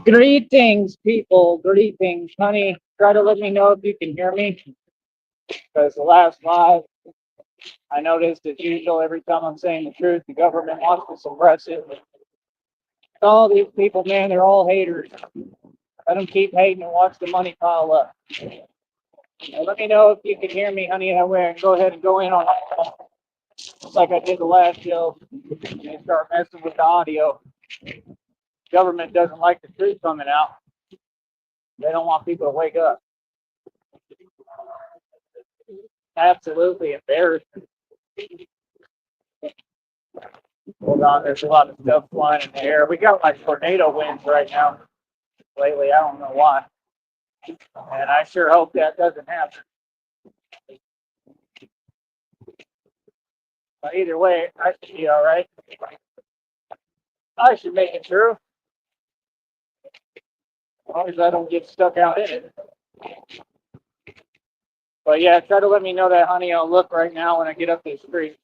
Greetings, people. Greetings, honey. Try to let me know if you can hear me. Because the last live, I noticed as usual, every time I'm saying the truth, the government wants to suppress it. All these people, man, they're all haters. Let them keep hating and watch the money pile up. Now, let me know if you can hear me, honey. That way I can go ahead and go in on it like I did the last show and start messing with the audio. Government doesn't like the truth coming out. They don't want people to wake up. Absolutely embarrassing. Hold on, there's a lot of stuff flying in the air. We got like tornado winds right now lately. I don't know why. And I sure hope that doesn't happen. But either way, I should be all right. I should make it through. As long as I don't get stuck out in it. But yeah, try to let me know that, honey. I'll look right now when I get up the street.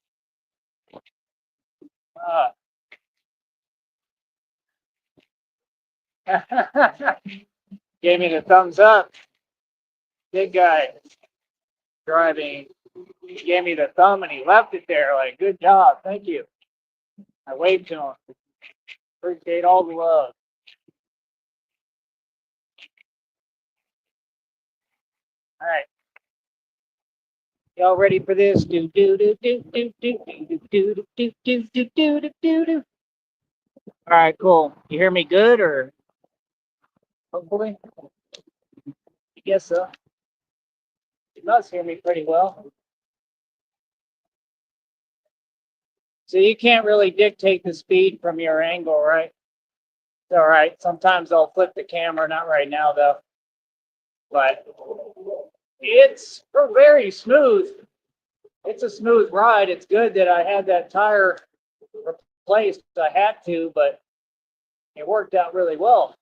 Gave me the thumbs up. Big guy driving. He gave me the thumb and he left it there. Like, good job. Thank you. I waved to him. Appreciate all the love. All right. Y'all ready for this? Do do do do do do do do do do do do do do do. All right, cool. You hear me good or hopefully? I guess so. You must hear me pretty well. So you can't really dictate the speed from your angle, right? It's all right. Sometimes I'll flip the camera, not right now though. But it's very smooth. It's a smooth ride. It's good that I had that tire replaced. I had to, but it worked out really well.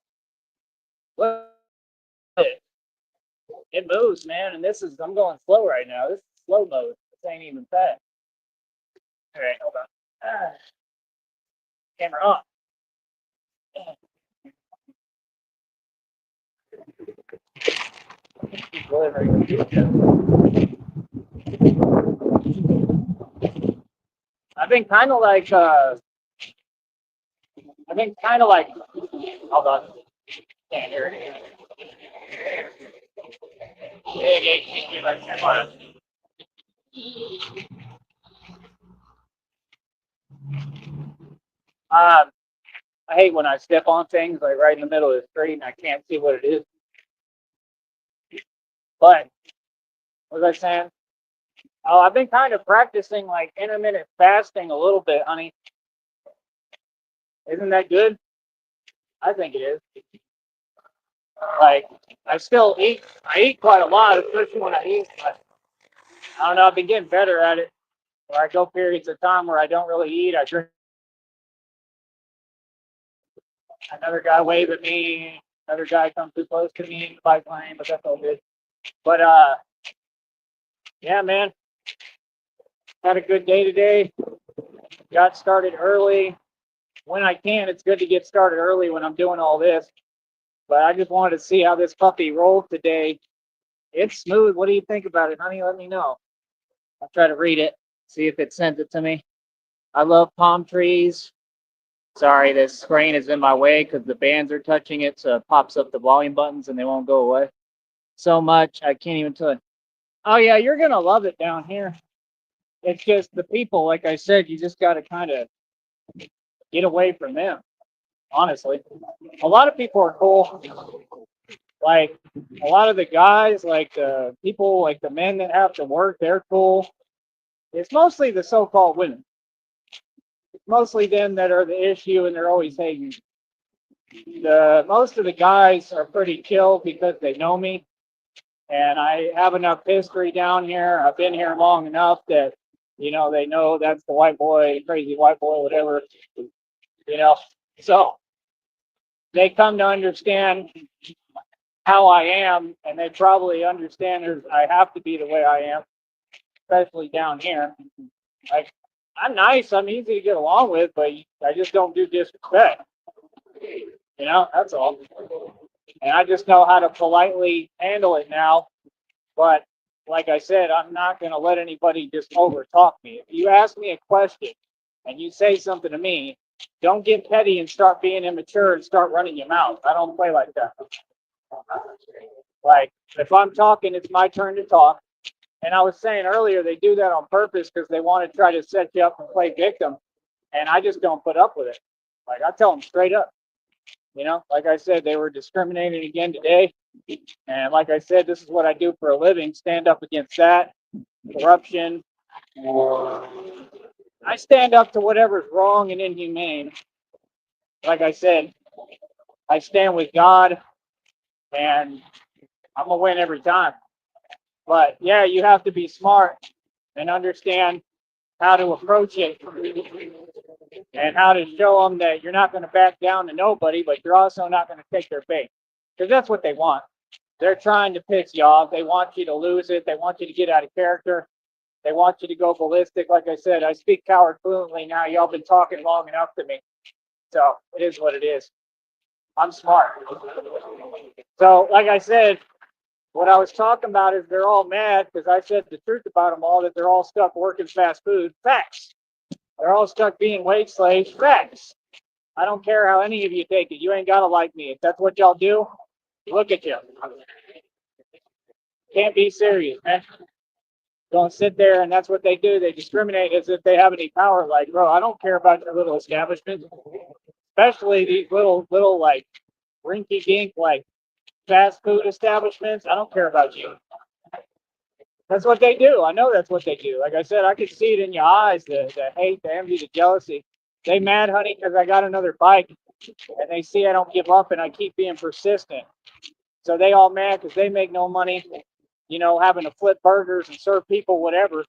It moves, man, and I'm going slow right now. This is slow mode. This ain't even fast. All right, hold on. Camera on. I've been kind of like, hold on. Can't hear it. I hate when I step on things like right in the middle of the street and I can't see what it is. But what was I saying? Oh, I've been kind of practicing like intermittent fasting a little bit, honey. Isn't that good? I think it is. Like I still eat. I eat quite a lot, especially when I eat. But I don't know. I've been getting better at it. Where I go periods of time where I don't really eat. I drink. Another guy wave at me. Another guy comes too close to me in the bike lane, but that's all good. But yeah, man, had a good day today. Got started early. When I can, it's good to get started early when I'm doing all this. But I just wanted to see how this puppy rolls today. It's smooth. What do you think about it, honey? Let me know. I'll try to read it, see if it sends it to me. I love palm trees. Sorry, this screen is in my way because the bands are touching it, so it pops up the volume buttons and they won't go away. So much, I can't even tell it. Oh, yeah, you're going to love it down here. It's just the people, like I said, you just got to kind of get away from them, honestly. A lot of people are cool. Like, a lot of the guys, like the people, like the men that have to work, they're cool. It's mostly the so-called women. It's mostly them that are the issue, and they're always hating. Most of the guys are pretty chill because they know me, and I have enough history down here. I've been here long enough that they know that's the white boy, crazy white boy, whatever. So they come to understand how I am, and they probably understand I have to be the way I am, especially down here. Like, I'm nice, I'm easy to get along with, but I just don't do disrespect. That's all. And I just know how to politely handle it now. But like I said, I'm not going to let anybody just over talk me. If you ask me a question and you say something to me, don't get petty and start being immature and start running your mouth. I don't play like that. Like, if I'm talking, it's my turn to talk. And I was saying earlier, they do that on purpose because they want to try to set you up and play victim. And I just don't put up with it. Like, I tell them straight up. Like I said, they were discriminating again today. And like I said, this is what I do for a living, stand up against that, corruption. I stand up to whatever's wrong and inhumane. Like I said, I stand with God, and I'm going to win every time. But yeah, you have to be smart and understand how to approach it and how to show them that you're not going to back down to nobody, but you're also not going to take their bait, because that's what they want. They're trying to piss you off. They want you to lose it. They want you to get out of character. They want you to go ballistic. Like I said, I speak coward fluently now. Y'all been talking long enough to me. So it is what it is. I'm smart. So like I said, what I was talking about is they're all mad because I said the truth about them all, that they're all stuck working fast food. Facts. They're all stuck being wage slaves. Facts. I don't care how any of you take it. You ain't got to like me. If that's what y'all do, look at you. Can't be serious, man. Don't sit there, and that's what they do. They discriminate as if they have any power. Like, bro, I don't care about your little establishment, especially these little like rinky-dink like fast food establishments. I don't care about you. That's what they do. I know that's what they do. Like I said, I could see it in your eyes, the hate, the envy, the jealousy. They mad, honey, because I got another bike, and they see I don't give up and I keep being persistent. So they all mad because they make no money, having to flip burgers and serve people whatever,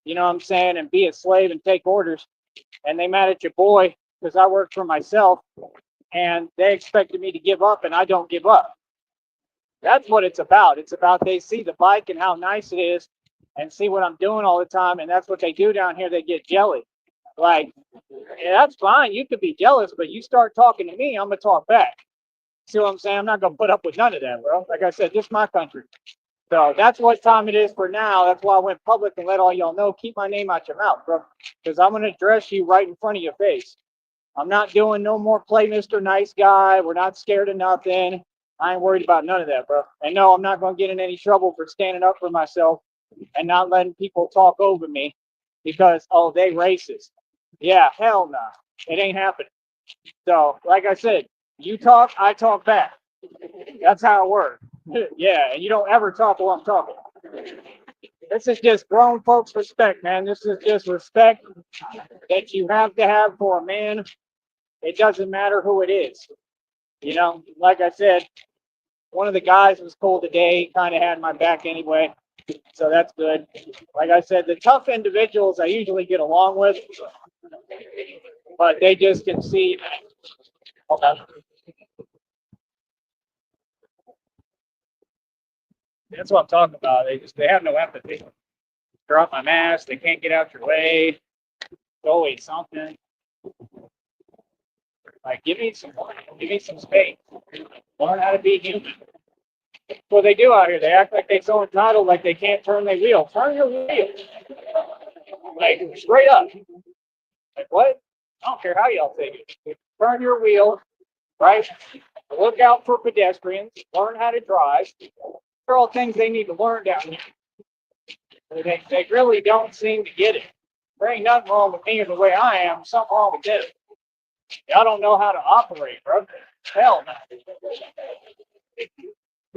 what I'm saying, and be a slave and take orders. And they mad at your boy because I work for myself, and they expected me to give up, and I don't give up. That's what it's about. It's about they see the bike and how nice it is and see what I'm doing all the time, and that's what they do down here. They get jelly. Like, yeah, that's fine. You could be jealous, but you start talking to me, I'm going to talk back. See what I'm saying? I'm not going to put up with none of that, bro. Like I said, this is my country. So that's what time it is for now. That's why I went public and let all y'all know, keep my name out your mouth, bro, because I'm going to address you right in front of your face. I'm not doing no more play Mr. Nice Guy. We're not scared of nothing. I ain't worried about none of that, bro. And no, I'm not going to get in any trouble for standing up for myself and not letting people talk over me because, oh, they racist. Yeah, hell no. It ain't happening. So, like I said, you talk, I talk back. That's how it works. Yeah, and you don't ever talk while I'm talking. This is just grown folks' respect, man. This is just respect that you have to have for a man. It doesn't matter who it is. Like I said, one of the guys was cool today, kind of had my back anyway. So that's good. Like I said, the tough individuals I usually get along with, but they just can see. Okay. That's what I'm talking about. They have no empathy. They're off my mask. They can't get out your way. It's always something. Like, give me some space. Learn how to be human. That's what they do out here. They act like they're so entitled, like they can't turn their wheel. Turn your wheel. Like, straight up. Like, what? I don't care how y'all take it. Turn your wheel, right? Look out for pedestrians. Learn how to drive. These are all things they need to learn down here. They really don't seem to get it. There ain't nothing wrong with me or the way I am. Something wrong with them. Y'all don't know how to operate, bro. Hell no.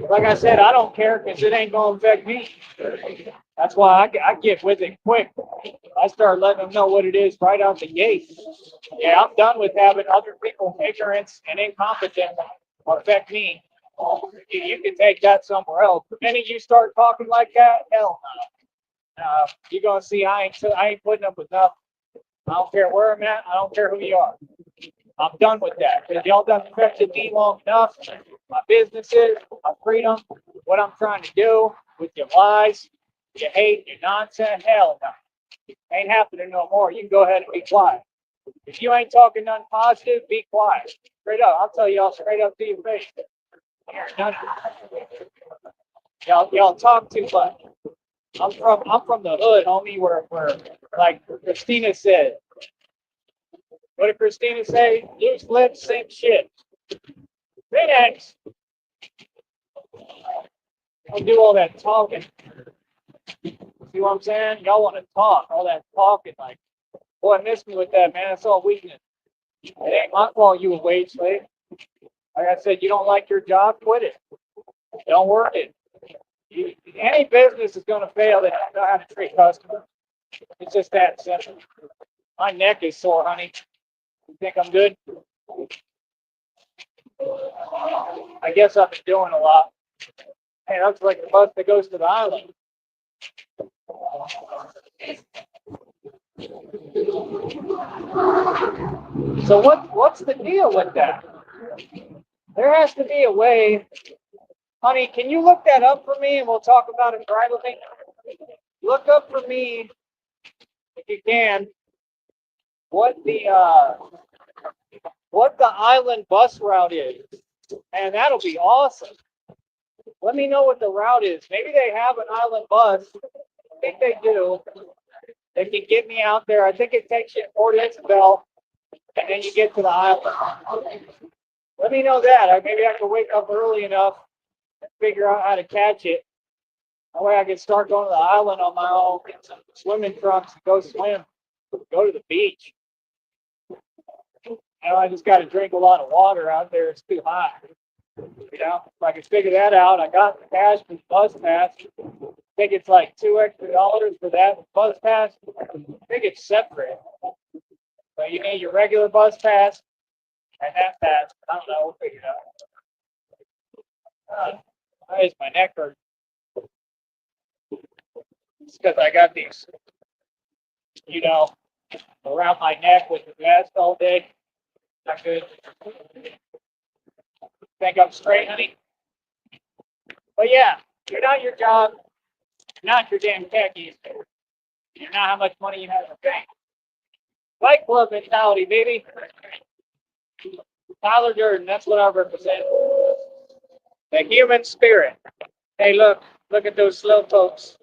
Like I said, I don't care because it ain't going to affect me. That's why I get with it quick. I start letting them know what it is right out the gate. Yeah, I'm done with having other people's ignorance and incompetence affect me. You can take that somewhere else. The minute you start talking like that, hell no. You're going to see I ain't putting up with nothing. I don't care where I'm at. I don't care who you are. I'm done with that. Because y'all done affected me long enough. My businesses, my freedom, what I'm trying to do with your lies, your hate, your nonsense. Hell no. Ain't happening no more. You can go ahead and be quiet. If you ain't talking nothing positive, be quiet. Straight up. I'll tell y'all straight up to your face. Y'all talk too much. I'm from the hood, homie, where like Christina said. What did Christina say? Loose lips, same shit. Phoenix, don't do all that talking. See what I'm saying? Y'all want to talk, all that talking, like, boy, miss me with that, man. It's all weakness. It ain't my fault you a wage slave. Like I said, you don't like your job, quit it. Don't work it. Any business is going to fail that don't know how to treat customers. It's just that simple. My neck is sore, honey. You think I'm good? I guess I've been doing a lot. Hey, that's like the bus that goes to the island. So what's the deal with that? There has to be a way. Honey, can you look that up for me and we'll talk about it privately? Look up for me, if you can, what the island bus route is. And that'll be awesome. Let me know what the route is. Maybe they have an island bus. I think they do. They can get me out there. I think it takes you to Port Isabel, and then you get to the island. Let me know that. Maybe I can wake up early enough and figure out how to catch it. That way I can start going to the island on my own, get some swimming trunks, and go swim, go to the beach. I just got to drink a lot of water out there. It's too hot. If I can figure that out, I got the cash for the bus pass. I think it's like $2 extra for that bus pass. I think it's separate. So you need your regular bus pass and that pass. I don't know. We'll figure it out. Why is my neck hurt? It's because I got these, around my neck with the vest all day. Not good. Think I'm straight, honey? But yeah, you're not your job. You're not your damn khakis. You're not how much money you have in the bank. Fight Club mentality, baby. Tyler Durden, that's what I represent. The human spirit. Hey, look at those slow folks.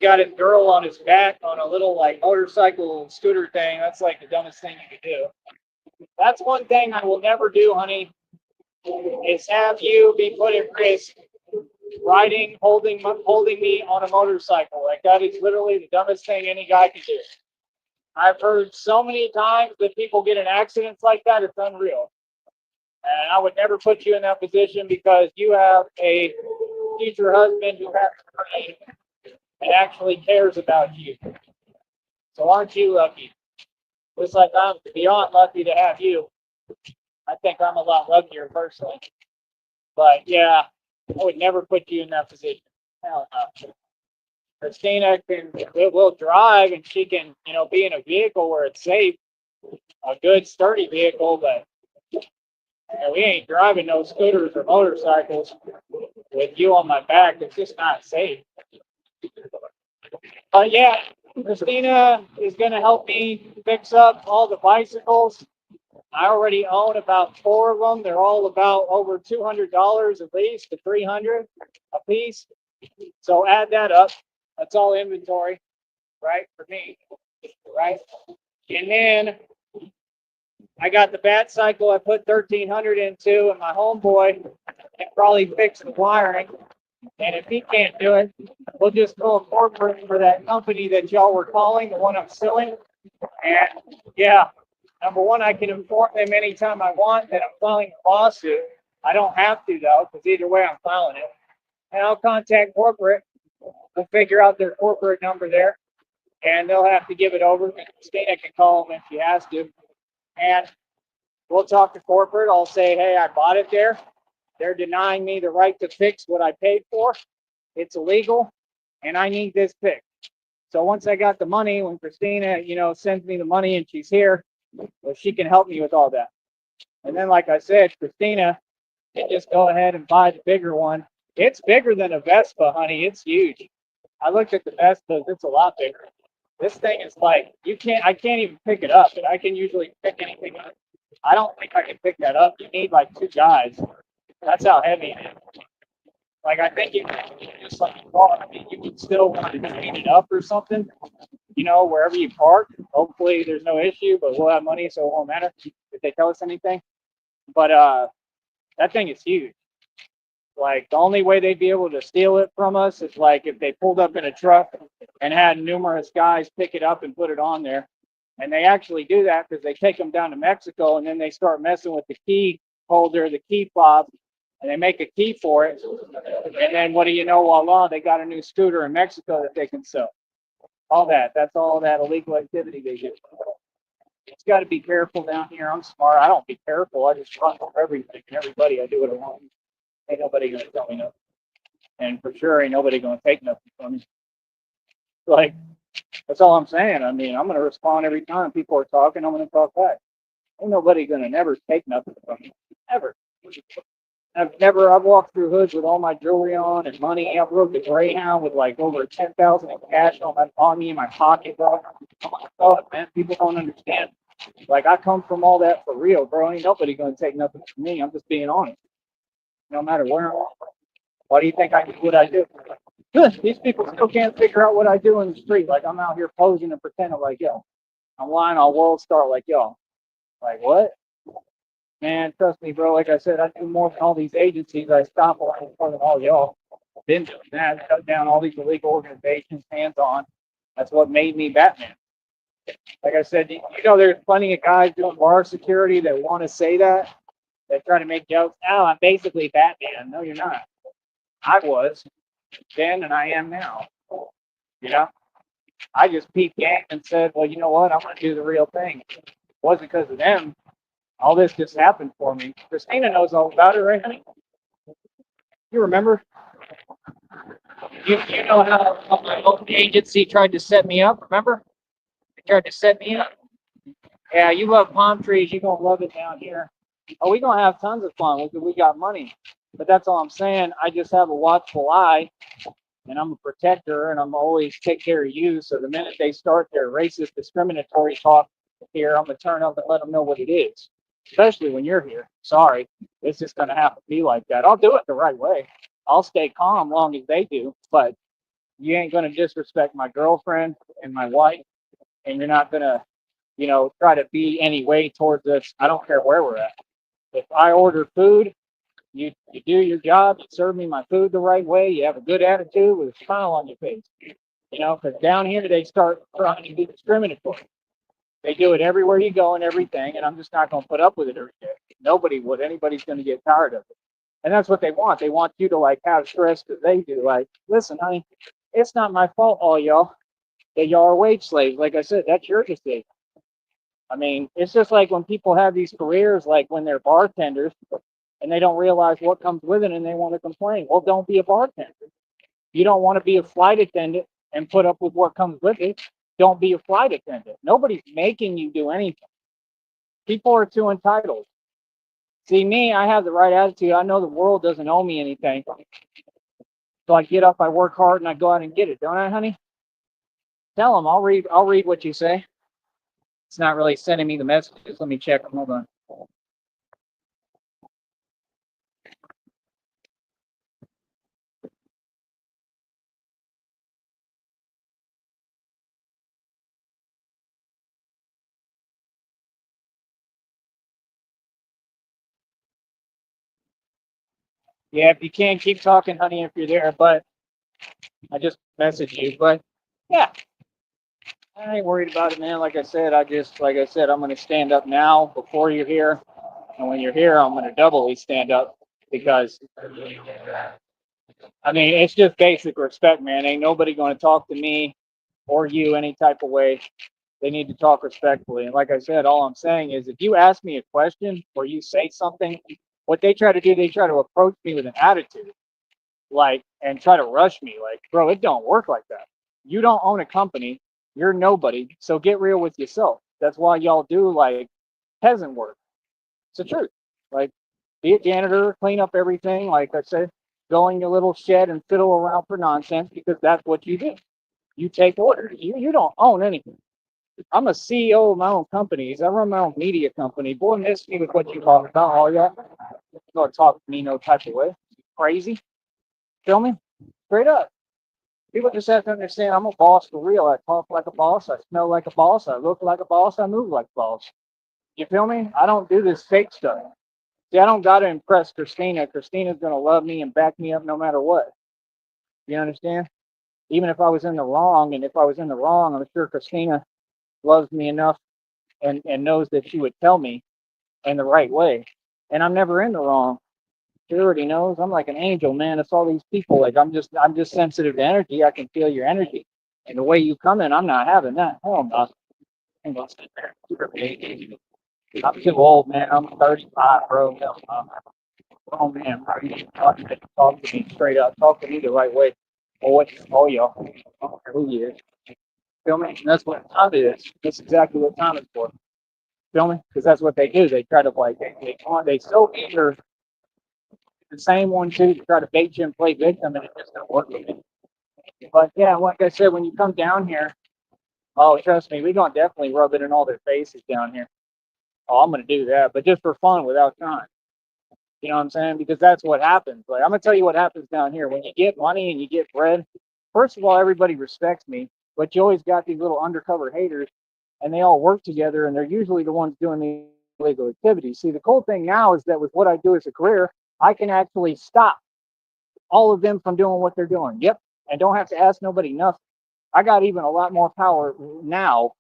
Got his girl on his back on a little like motorcycle scooter thing. That's like the dumbest thing you could do. That's one thing I will never do, honey, is have you be put at risk riding, holding me on a motorcycle. Like that is literally the dumbest thing any guy can do. I've heard so many times that people get in accidents like that, it's unreal. And I would never put you in that position because you have a future husband who has a brain and actually cares about you. So aren't you lucky? Just like I'm beyond lucky to have you. I think I'm a lot luckier personally. But yeah, I would never put you in that position. Hell no. Christina will drive and she can, be in a vehicle where it's safe, a good sturdy vehicle, but we ain't driving no scooters or motorcycles with you on my back. It's just not safe. But yeah, Christina is going to help me fix up all the bicycles. I already own about 4 of them. They're all about over $200 at least to $300 a piece. So add that up. That's all inventory, right, for me, right? And then I got the bat cycle I put $1,300 into, and my homeboy can probably fix the wiring. And if he can't do it, we'll just go corporate for that company that y'all were calling, the one I'm selling. And yeah, number one, I can inform them anytime I want that I'm filing a lawsuit. I don't have to though, because either way I'm filing it. And I'll contact corporate. We'll figure out their corporate number there, and they'll have to give it over. Christina can call them if she has to. And we'll talk to corporate. I'll say, hey, I bought it there. They're denying me the right to fix what I paid for. It's illegal, and I need this fixed. So once I got the money, when Christina, sends me the money and she's here, well, she can help me with all that. And then, like I said, Christina can just go ahead and buy the bigger one. It's bigger than a Vespa, honey. It's huge. I looked at the Vespas. It's a lot bigger. This thing is like I can't even pick it up, and I can usually pick anything up. I don't think I can pick that up. You need like two guys. That's how heavy it is. Like I think you can just like I mean, you would still want to clean it up or something, wherever you park. Hopefully there's no issue, but we'll have money, so it won't matter if they tell us anything. But that thing is huge. Like the only way they'd be able to steal it from us is like if they pulled up in a truck and had numerous guys pick it up and put it on there. And they actually do that because they take them down to Mexico and then they start messing with the key holder, the key fob, and they make a key for it. And then what do you know, voila, they got a new scooter in Mexico that they can sell. All that. That's all that illegal activity they do. It's got to be careful down here. I'm smart. I don't be careful. I just run for everything and everybody. I do what I want. Ain't nobody gonna tell me nothing. And for sure ain't nobody gonna take nothing from me. Like, that's all I'm saying. I mean, I'm gonna respond every time people are talking, I'm gonna talk back. Ain't nobody gonna never take nothing from me. Ever. I've walked through hoods with all my jewelry on and money. I've rode the Greyhound with like over 10,000 in cash on me in my pocket, bro. Oh my God, man, people don't understand. Like I come from all that for real, bro. Ain't nobody gonna take nothing from me. I'm just being honest. No matter where I'm at. Why do you think I do what I do? These people still can't figure out what I do in the street. Like I'm out here posing and pretending like yo. I'm lying on World Star like yo. Like what? Man, trust me, bro. Like I said, I do more than all these agencies. I stop a lot more than all y'all. Been doing that, cut down all these illegal organizations, hands on. That's what made me Batman. Like I said, there's plenty of guys doing bar security that want to say that try to make jokes. Oh, I'm basically Batman. No, you're not. I was then and I am now. You know, I just peeped game and said, well, you know what? I'm going to do the real thing. It wasn't because of them. All this just happened for me. Christina knows all about it, right, honey? You remember? You know how my old agency tried to set me up, remember? They tried to set me up. Yeah, you love palm trees. You're going to love it down here. Oh, we're going to have tons of fun. We got money. But that's all I'm saying. I just have a watchful eye, and I'm a protector, and I'm always take care of you. So the minute they start their racist, discriminatory talk here, I'm going to turn up and let them know what it is, especially when you're here. Sorry. It's just going to have to be like that. I'll do it the right way. I'll stay calm long as they do, but you ain't going to disrespect my girlfriend and my wife, and you're not going to, try to be any way towards us. I don't care where we're at. If I order food, you do your job, you serve me my food the right way, you have a good attitude with a smile on your face. Because down here they start trying to be discriminatory. They do it everywhere you go and everything, and I'm just not going to put up with it every day. Nobody would. Anybody's going to get tired of it. And that's what they want. They want you to like have stress that they do. Like, listen, honey, it's not my fault, all y'all, that y'all are wage slaves. Like I said, that's your decision. I mean, it's just like when people have these careers, like when they're bartenders and they don't realize what comes with it and they want to complain. Well, don't be a bartender. You don't want to be a flight attendant and put up with what comes with it. Don't be a flight attendant. Nobody's making you do anything. People are too entitled. See, me, I have the right attitude. I know the world doesn't owe me anything. So I get up, I work hard, and I go out and get it, don't I, honey? Tell them. I'll read what you say. It's not really sending me the messages. Let me check them. Hold on. Yeah, if you can't keep talking, honey, if you're there, but I just messaged you. But yeah, I ain't worried about it, man. Like I said, I'm going to stand up now before you're here. And when you're here, I'm going to doubly stand up because, I mean, it's just basic respect, man. Ain't nobody going to talk to me or you any type of way. They need to talk respectfully. And like I said, all I'm saying is if you ask me a question or you say something, what they try to do, they try to approach me with an attitude, like, and try to rush me. Like, bro, it don't work like that. You don't own a company. You're nobody. So get real with yourself. That's why y'all do like peasant work. It's the truth. Like, be a janitor, clean up everything. Like I said, go in your little shed and fiddle around for nonsense because that's what you do. You take orders. You don't own anything. I'm a CEO of my own companies. I run my own media company. Boy, miss me with what you talk about. All y'all. You don't talk to me no type of way. Crazy. Feel me? Straight up. People just have to understand I'm a boss for real. I talk like a boss. I smell like a boss. I look like a boss. I move like a boss. You feel me? I don't do this fake stuff. See, I don't got to impress Christina. Christina's going to love me and back me up no matter what. You understand? Even if I was in the wrong, and if I was in the wrong, I'm sure Christina loves me enough and knows that she would tell me in the right way. And I'm never in the wrong. She already knows I'm like an angel, man. It's all these people. Like I'm just sensitive to energy. I can feel your energy. And the way you come in, I'm not having that. Hell no. I'm gonna sit there. I'm too old, man. I'm 35, bro. Hell no. Oh man, bro, you need to talk to me straight up. Talk to me the right way. Or what? Oh y'all. I don't care who you is. Feel me? And that's what time it is. That's exactly what time it's for. Feel me? Because that's what they do. They try to like they so eager the same one too to try to bait you and play victim, and it just don't work. But yeah, like I said, when you come down here, oh trust me, we're gonna definitely rub it in all their faces down here. Oh, I'm gonna do that, but just for fun without trying. You know what I'm saying? Because that's what happens. Like I'm gonna tell you what happens down here. When you get money and you get bread, first of all, everybody respects me, but you always got these little undercover haters, and they all work together, and they're usually the ones doing the illegal activities. See, the cool thing now is that with what I do as a career, I can actually stop all of them from doing what they're doing. Yep, and don't have to ask nobody nothing. I got even a lot more power now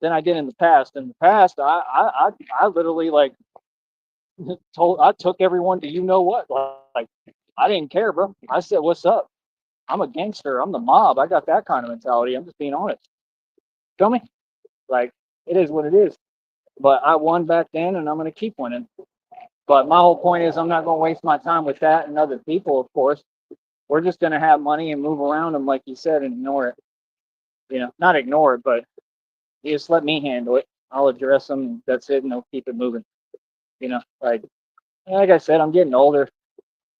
than I did in the past. In the past, I literally like I took everyone to you know what. Like I didn't care, bro. I said, "What's up?" I'm a gangster. I'm the mob. I got that kind of mentality. I'm just being honest. Feel me? Like it is what it is. But I won back then, and I'm gonna keep winning. But my whole point is, I'm not gonna waste my time with that and other people. Of course, we're just gonna have money and move around them, like you said, and ignore it. You know, not ignore it, but you just let me handle it. I'll address them. That's it, and they'll keep it moving. You know, like I said, I'm getting older,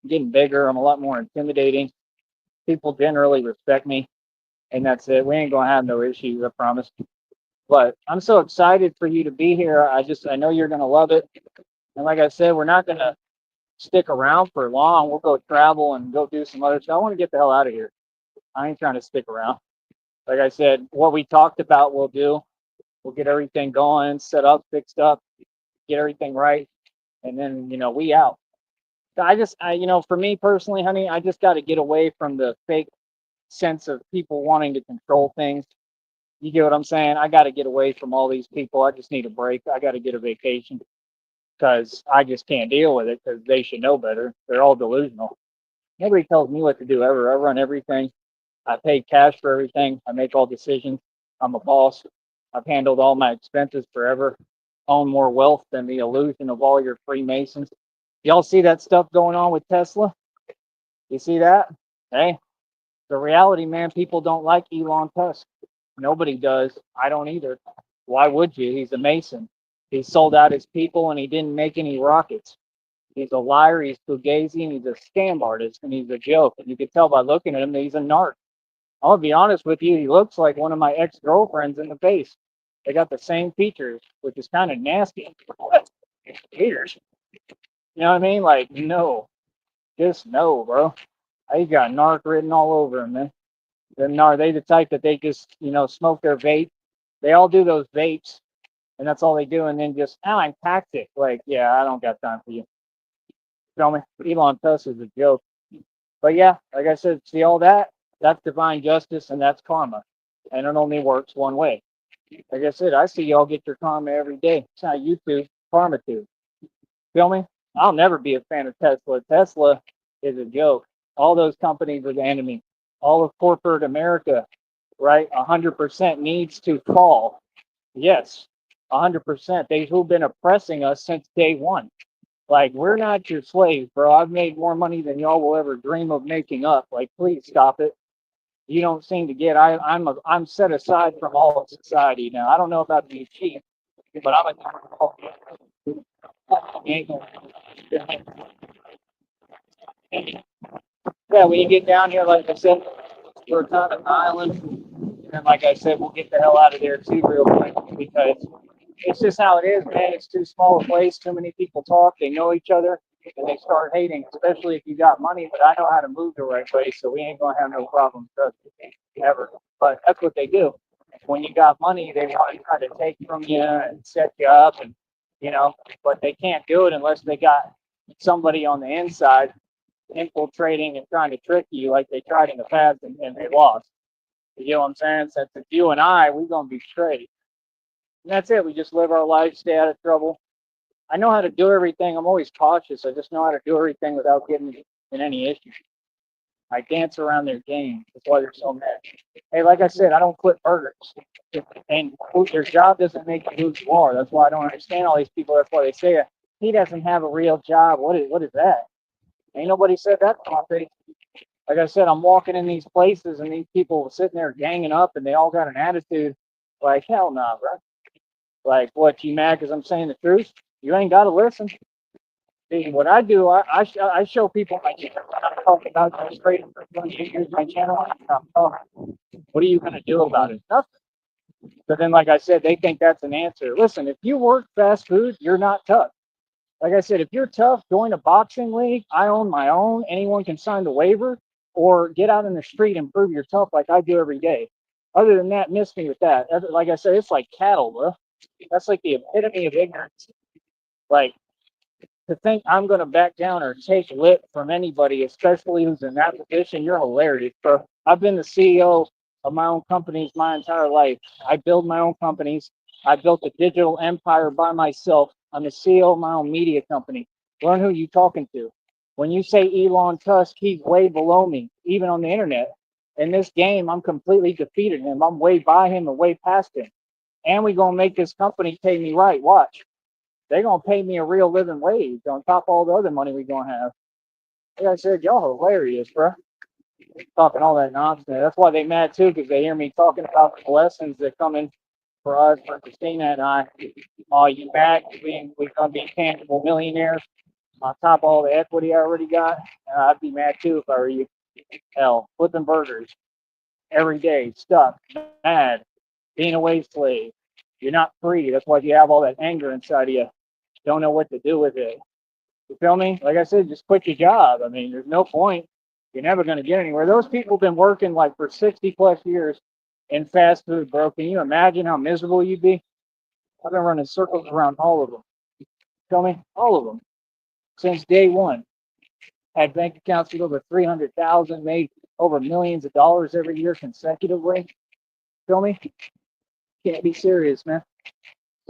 I'm getting bigger. I'm a lot more intimidating. People generally respect me, and that's it. We ain't gonna have no issues, I promise. But I'm so excited for you to be here. I know you're gonna love it. And like I said, we're not gonna stick around for long. We'll go travel and go do some other stuff. I want to get the hell out of here. I ain't trying to stick around. Like I said, what we talked about, we'll do. We'll get everything going, set up, fixed up, get everything right, and then we out. For me personally, honey, I just got to get away from the fake sense of people wanting to control things. You get what I'm saying? I got to get away from all these people. I just need a break. I got to get a vacation because I just can't deal with it because they should know better. They're all delusional. Nobody tells me what to do ever. I run everything. I pay cash for everything. I make all decisions. I'm a boss. I've handled all my expenses forever. Own more wealth than the illusion of all your Freemasons. Y'all see that stuff going on with Tesla? You see that? Hey, the reality, man, people don't like Elon Musk. Nobody does. I don't either. Why would you? He's a Mason. He sold out his people and he didn't make any rockets. He's a liar. He's fugazi and he's a scam artist and he's a joke. And you can tell by looking at him that he's a narc. I'm gonna be honest with you. He looks like one of my ex-girlfriends in the face. They got the same features, which is kind of nasty. What? Haters. You know what I mean? Like, no. Just no, bro. I got narc written all over him, man. Then are they the type that they just, smoke their vape? They all do those vapes, and that's all they do, and then just, I'm tactic. Like, yeah, I don't got time for you. Feel me? Elon Musk is a joke. But yeah, like I said, see all that? That's divine justice, and that's karma. And it only works one way. Like I said, I see y'all get your karma every day. It's not YouTube, karma too. Feel me? I'll never be a fan of Tesla. Tesla is a joke. All those companies are the enemy. All of corporate America, right? 100% needs to fall. Yes, 100%. They've been oppressing us since day one. Like, we're not your slaves, bro. I've made more money than y'all will ever dream of making up. Like, please stop it. You don't seem to get. I'm set aside from all of society now. I don't know about being cheap, but I'm yeah, when you get down here, like I said, we're kind of an island. And like I said, we'll get the hell out of there too real quick because it's just how it is, man. It's too small a place. Too many people talk. They know each other, and they start hating, especially if you got money. But I know how to move the right way, so we ain't gonna have no problems, trust me, ever. But that's what they do. When you got money, they want to try to take from you and set you up, and but they can't do it unless they got somebody on the inside infiltrating and trying to trick you like they tried in the past and they lost. You know what I'm saying? So it's you and I, we're gonna be straight. And that's it. We just live our life, stay out of trouble. I know how to do everything. I'm always cautious. I just know how to do everything without getting in any issues. I dance around their game. That's why they're so mad. Hey, like I said, I don't flip burgers. And their job doesn't make you who you are. That's why I don't understand all these people. That's why they say he doesn't have a real job. What is that? Ain't nobody said that to my face. Like I said, I'm walking in these places and these people sitting there ganging up and they all got an attitude. Like, hell no, bro. Like, what, you mad because I'm saying the truth? You ain't got to listen. See, what I do, I show people my channel. I'm talking about this straight for 20 years, my channel. I'm talking. What are you going to do about it? Nothing. But then, like I said, they think that's an answer. Listen, if you work fast food, you're not tough. Like I said, if you're tough, join a boxing league. I own my own. Anyone can sign the waiver or get out in the street and prove you're tough like I do every day. Other than that, miss me with that. Like I said, it's like cattle, bro. That's like the epitome of ignorance. Like, to think I'm going to back down or take lip from anybody, especially who's in that position, you're hilarious, bro. I've been the CEO of my own companies my entire life. I build my own companies. I built a digital empire by myself. I'm the CEO of my own media company. Learn who you're talking to. When you say Elon Musk, he's way below me, even on the internet. In this game, I'm completely defeated him. I'm way by him and way past him. And we gonna make this company pay me right. Watch. They're gonna pay me a real living wage on top of all the other money we're gonna have. Like I said, y'all hilarious, bro. Talking all that nonsense. That's why they mad too, because they hear me talking about the blessings that come in for us, for Christina and I. Oh, you mad? We gonna be tangible millionaires on top of all the equity I already got. I'd be mad too if I were you. Hell, flipping burgers every day, stuck, mad, being a wage slave. You're not free. That's why you have all that anger inside of you. Don't know what to do with it. You feel me? Like I said, just quit your job. I mean, there's no point. You're never going to get anywhere. Those people have been working like for 60 plus years in fast food, bro. Can you imagine how miserable you'd be? I've been running circles around all of them. You feel me? All of them. Since day one. Had bank accounts with over 300,000, made over millions of dollars every year consecutively. Feel me? Can't be serious, man.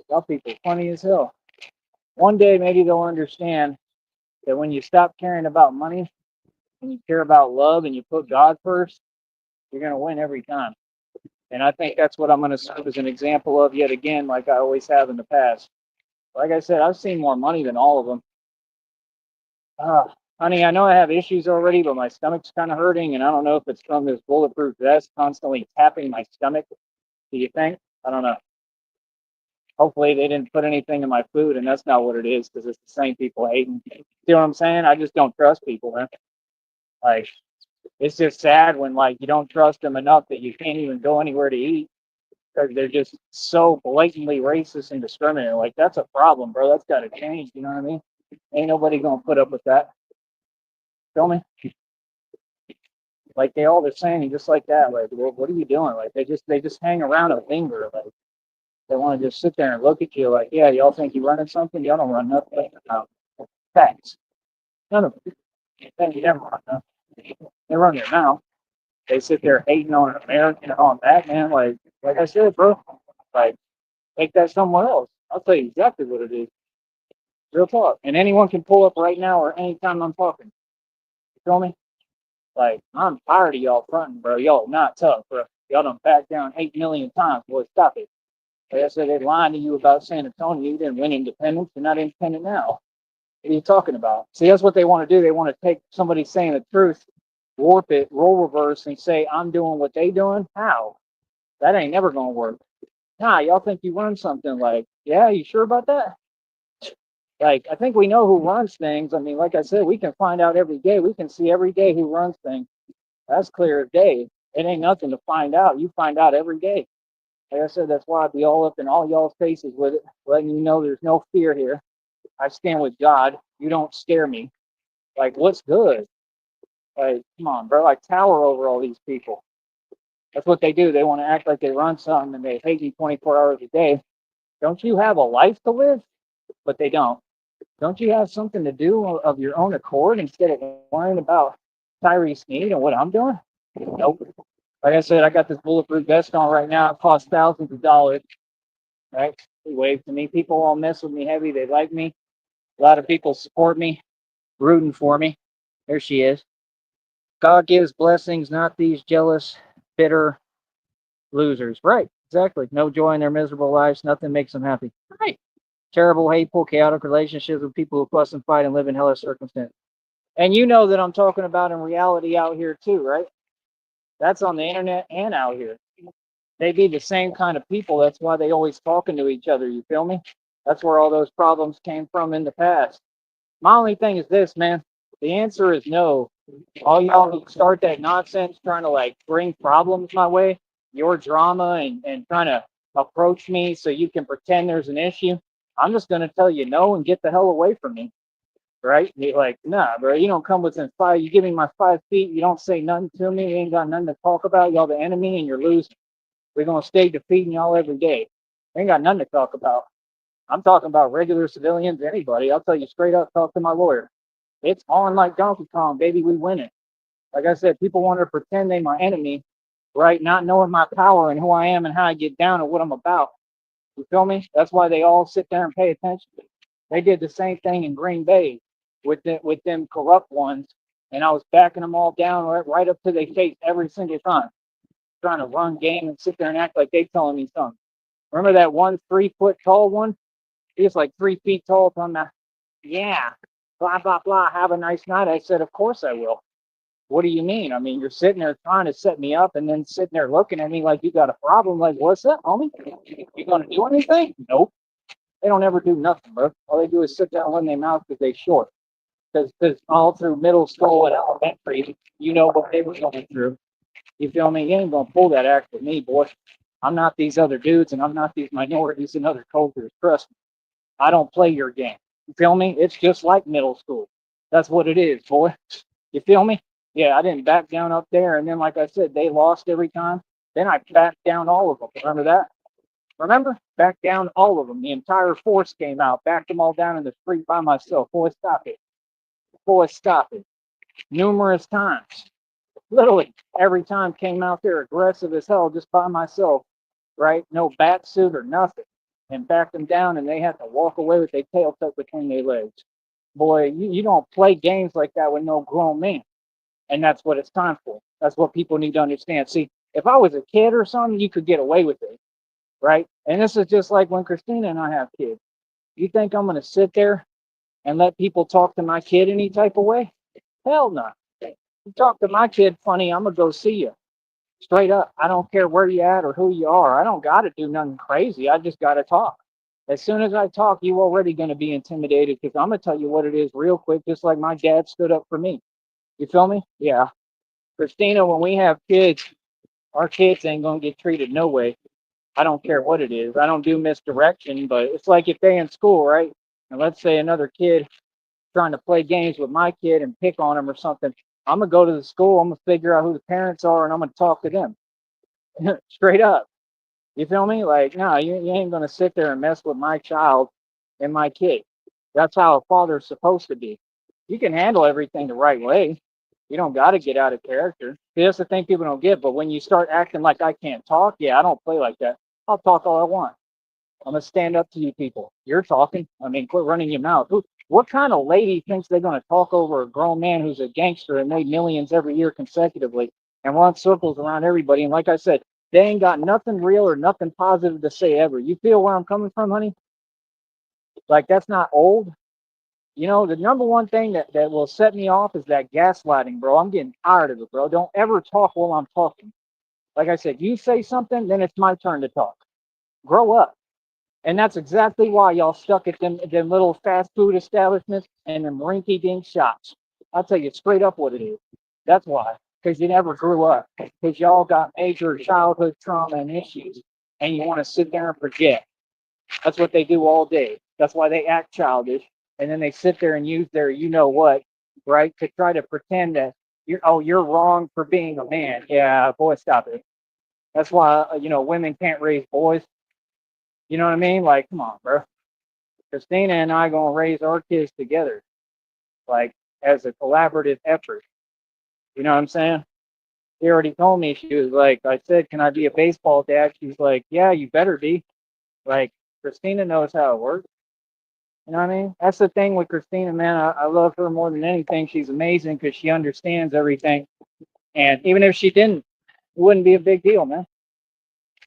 Y'all people funny as hell. One day maybe they'll understand that when you stop caring about money and you care about love and you put God first, you're going to win every time. And I think that's what I'm going to serve as an example of yet again, like I always have in the past. Like I said, I've seen more money than all of them. Honey, I know I have issues already, but my stomach's kind of hurting, and I don't know if it's from this bulletproof vest constantly tapping my stomach. Do you think? I don't know. Hopefully they didn't put anything in my food, and that's not what it is, because it's the same people hating. See what I'm saying? I just don't trust people, man. Like, it's just sad when like you don't trust them enough that you can't even go anywhere to eat because they're just so blatantly racist and discriminating. Like, that's a problem, bro. That's got to change. You know what I mean? Ain't nobody gonna put up with that. Feel me? Like they all the same, just like that. Like, well, what are you doing? Like they just hang around a finger. Like they want to just sit there and look at you. Like, yeah, y'all think you running something? Y'all don't run nothing. No. Facts. None of them. You never run nothing. They run their mouth. They sit there hating on America and on that, man. Like I said, bro, like take that somewhere else. I'll tell you exactly what it is. Real talk. And anyone can pull up right now or anytime I'm talking. You feel me? Like, I'm tired of y'all fronting, bro. Y'all not tough, bro. Y'all done back down 8 million times. Boy, stop it. Like I said, they lying to you about San Antonio. You didn't win independence. You're not independent now. What are you talking about? See, that's what they want to do. They want to take somebody saying the truth, warp it, role reverse, and say, I'm doing what they doing. How? That ain't never going to work. Nah, y'all think you run something. Like, yeah, you sure about that? Like, I think we know who runs things. I mean, like I said, we can find out every day. We can see every day who runs things. That's clear as day. It ain't nothing to find out. You find out every day. Like I said, that's why I be all up in all y'all's faces with it, letting you know there's no fear here. I stand with God. You don't scare me. Like, what's good? Like, come on, bro. I tower over all these people. That's what they do. They want to act like they run something and they hate me 24 hours a day. Don't you have a life to live? But they don't. Don't you have something to do of your own accord instead of worrying about Tyree Sneed and what I'm doing? Nope. Like I said, I got this bulletproof vest on right now. It costs thousands of dollars. Right? They wave to me. People all mess with me heavy. They like me. A lot of people support me, rooting for me. There she is. God gives blessings, not these jealous, bitter losers. Right. Exactly. No joy in their miserable lives. Nothing makes them happy. Right. Terrible, hateful, chaotic relationships with people who fuss and fight and live in hellish circumstances. And you know that I'm talking about in reality out here too, right? That's on the internet and out here. They be the same kind of people. That's why they always talking to each other. You feel me? That's where all those problems came from in the past. My only thing is this, man. The answer is no. All y'all who start that nonsense trying to like bring problems my way, your drama and trying to approach me so you can pretend there's an issue, I'm just going to tell you no and get the hell away from me. Right? You're like, nah, bro, you don't come within five. You give me my 5 feet. You don't say nothing to me. You ain't got nothing to talk about. Y'all the enemy and you're losing. We're going to stay defeating y'all every day. Ain't got nothing to talk about. I'm talking about regular civilians, anybody. I'll tell you straight up, talk to my lawyer. It's on like Donkey Kong, baby. We winning. Like I said, people want to pretend they my enemy, right? Not knowing my power and who I am and how I get down and what I'm about. You feel me? That's why they all sit there and pay attention. They did the same thing in Green Bay with them corrupt ones, and I was backing them all down right up to their face every single time, trying to run game and sit there and act like they telling me something. Remember that one 3 foot tall one? He was like 3 feet tall. From that, yeah, blah blah blah. Have a nice night. I said, of course I will. What do you mean? I mean, you're sitting there trying to set me up and then sitting there looking at me like you got a problem. Like, what's up, homie? You gonna do anything? Nope. They don't ever do nothing, bro. All they do is sit down and run their mouth because they short. Because all through middle school and elementary, you know what they were going through. You feel me? You ain't gonna pull that act with me, boy. I'm not these other dudes and I'm not these minorities and other cultures. Trust me. I don't play your game. You feel me? It's just like middle school. That's what it is, boy. You feel me? Yeah, I didn't back down up there. And then, like I said, they lost every time. Then I backed down all of them. Remember that? Remember? Backed down all of them. The entire force came out, backed them all down in the street by myself. Boy, stop it. Boy, stop it. Numerous times. Literally, every time came out there aggressive as hell just by myself, right? No bat suit or nothing. And backed them down, and they had to walk away with their tail tucked between their legs. Boy, you don't play games like that with no grown man. And that's what it's time for. That's what people need to understand. See, if I was a kid or something, you could get away with it, right? And this is just like when Christina and I have kids. You think I'm going to sit there and let people talk to my kid any type of way? Hell no. You talk to my kid funny, I'm going to go see you. Straight up. I don't care where you at or who you are. I don't got to do nothing crazy. I just got to talk. As soon as I talk, you already going to be intimidated because I'm going to tell you what it is real quick, just like my dad stood up for me. You feel me? Yeah. Christina, when we have kids, our kids ain't going to get treated no way. I don't care what it is. I don't do misdirection, but it's like if they in school, right? And let's say another kid trying to play games with my kid and pick on him or something. I'm going to go to the school. I'm going to figure out who the parents are and I'm going to talk to them. Straight up. You feel me? Like, no, you ain't going to sit there and mess with my child and my kid. That's how a father's supposed to be. You can handle everything the right way. You don't got to get out of character. See, that's the thing people don't get. But when you start acting like I can't talk, yeah, I don't play like that. I'll talk all I want. I'm going to stand up to you people. You're talking. I mean, quit running your mouth. What kind of lady thinks they're going to talk over a grown man who's a gangster and made millions every year consecutively and run circles around everybody? And like I said, they ain't got nothing real or nothing positive to say ever. You feel where I'm coming from, honey? Like, that's not old. You know, the number one thing that will set me off is that gaslighting, bro. I'm getting tired of it, bro. Don't ever talk while I'm talking. Like I said, you say something, then it's my turn to talk. Grow up. And that's exactly why y'all stuck at them little fast food establishments and them rinky dink shops. I'll tell you straight up what it is. That's why. because you never grew up, because y'all got major childhood trauma and issues, and you want to sit there and forget. That's what they do all day. That's why they act childish, and then they sit there and use their you know what, right, to try to pretend that you're wrong for being a man. Yeah, boy, stop it. That's why women can't raise boys. You know what I mean? Like, come on, bro. Christina and I gonna raise our kids together, like as a collaborative effort. You know what I'm saying? She already told me, she was like, I said, can I be a baseball dad? She's like, yeah, you better be. Like, Christina knows how it works. You know what I mean? That's the thing with Christina, man. I love her more than anything. She's amazing because she understands everything. And even if she didn't, it wouldn't be a big deal, man.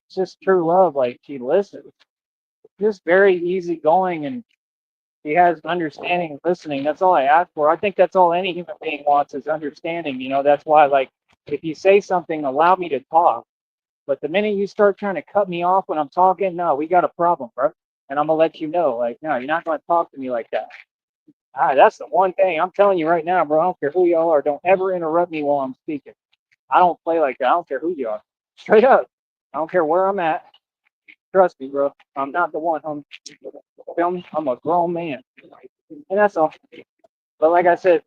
It's just true love. Like, she listens. Just very easygoing, and she has understanding and listening. That's all I ask for. I think that's all any human being wants is understanding. That's why, like, if you say something, allow me to talk. But the minute you start trying to cut me off when I'm talking, no, we got a problem, bro. And I'm gonna let you know, like, no, you're not gonna talk to me like that. All right, that's the one thing I'm telling you right now, bro. I don't care who y'all are. Don't ever interrupt me while I'm speaking. I don't play like that. I don't care who you are. Straight up. I don't care where I'm at. Trust me, bro. I'm not the one. Feel me? I'm a grown man. And that's all. But like I said,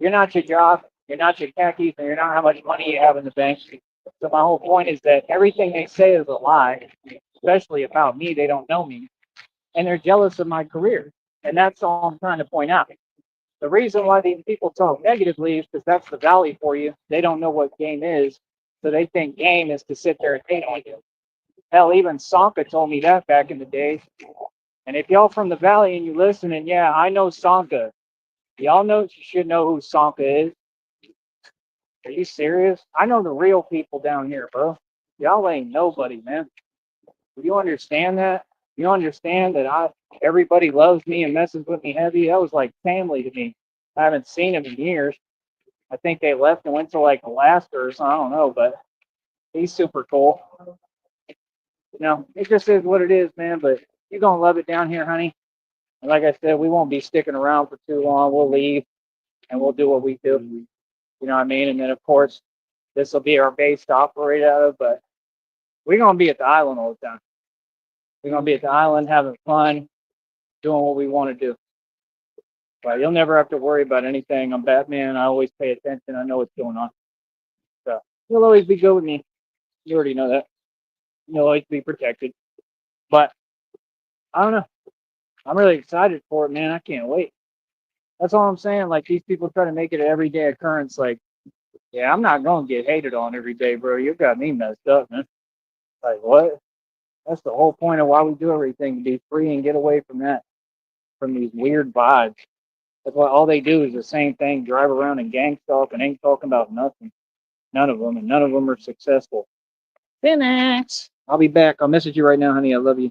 you're not your job, you're not your khakis, and you're not how much money you have in the bank. So my whole point is that everything they say is a lie, especially about me. They don't know me, and they're jealous of my career. And that's all I'm trying to point out. The reason why these people talk negatively is because that's the valley for you. They don't know what game is, so they think game is to sit there and hate on you. Hell, even Sanka told me that back in the day. And if y'all from the valley and you listen, and yeah, I know Sanka. Y'all know you should know who Sanka is. Are you serious? I know the real people down here, bro. Y'all ain't nobody, man. Do you understand that? You understand that everybody loves me and messes with me heavy? That was like family to me. I haven't seen them in years. I think they left and went to like Alaska or something. I don't know, but he's super cool. It just is what it is, man. But you're gonna love it down here, honey. And like I said, we won't be sticking around for too long. We'll leave and we'll do what we do. You know what I mean? And then of course, this will be our base to operate out of, but we're gonna be at the island all the time. We're gonna be at the island having fun, doing what we want to do. But you'll never have to worry about anything. I'm Batman. I always pay attention. I know what's going on. So you'll always be good with me. You already know that. You'll always be protected. But I don't know. I'm really excited for it, man. I can't wait. That's all I'm saying. Like, these people try to make it an everyday occurrence. Like, yeah, I'm not gonna get hated on every day, bro. You got me messed up, man. Like, what? That's the whole point of why we do everything, to be free and get away from that, from these weird vibes. That's why all they do is the same thing, drive around and gang stalk and ain't talking about nothing. None of them, and none of them are successful. Phoenix! I'll be back. I'll message you right now, honey. I love you.